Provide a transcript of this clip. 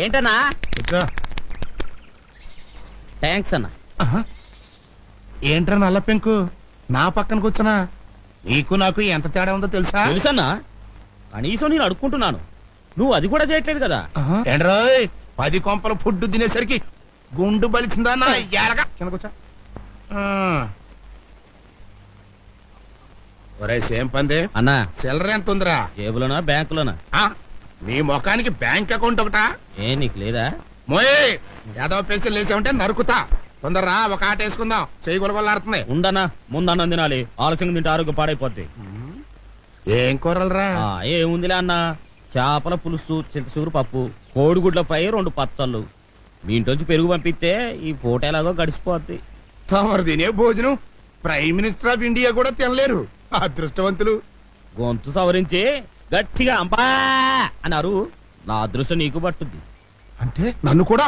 ఏంటన్నా? కూర్చో. థ్యాంక్స్ అన్న. ఏంట్రా నల్ల పెంకు నా పక్కన కూర్చున్నా? నీకు నాకు ఎంత తేడా ఉందో తెలుసా? తెలుసన్నా, కనీసం నేను అడుక్కుంటున్నాను, నువ్వు అది కూడా చేయట్లేదు కదా. ఏంట్రోయ్ 10 కొంపల ఫుడ్ తినేసరికి గుండు బలిచిందా నా ఏలగా? కింద కూర్చో. ఒరే సేమ్ పంది అన్నా, సిల్లర ఎంత ఉందిరా? జేబులోనా బ్యాంకులోనా? నీ ముఖానికి బ్యాంక్ అకౌంట్ ఒకటా? ఏ నీకు లేదా? మోయ్ ఏదో పెన్సిల్ లేచామంటే నరుకుతా. తొందరరా ఒక ఆట వేసుకుందాం, చెయ్యి గొలగొల్లాడుతుంది. ఉండనా, ముందన్నం తినాలి, ఆలస్యంగా తింటే ఆరోగ్యం పాడైపోద్ది. ఏం కూరలరా? ఏముందిలే అన్న, చేపల పులుసు, చింతసూరు పప్పు, కోడిగుడ్ల ఫ్రై, 2 పచ్చళ్ళు. మీ ఇంటి పెరుగు పంపిస్తే ఈ పూట ఎలాగో గడిచిపోద్ది. తమరు తినే భోజనం ప్రైమ్ మినిస్టర్ ఆఫ్ ఇండియా కూడా తినలేరు, అదృష్టవంతులు. గొంతు సవరించి గట్టిగా అంపా అన్నారు, నా అదృష్టం నీకు పట్టుద్ది. అంటే నన్ను కూడా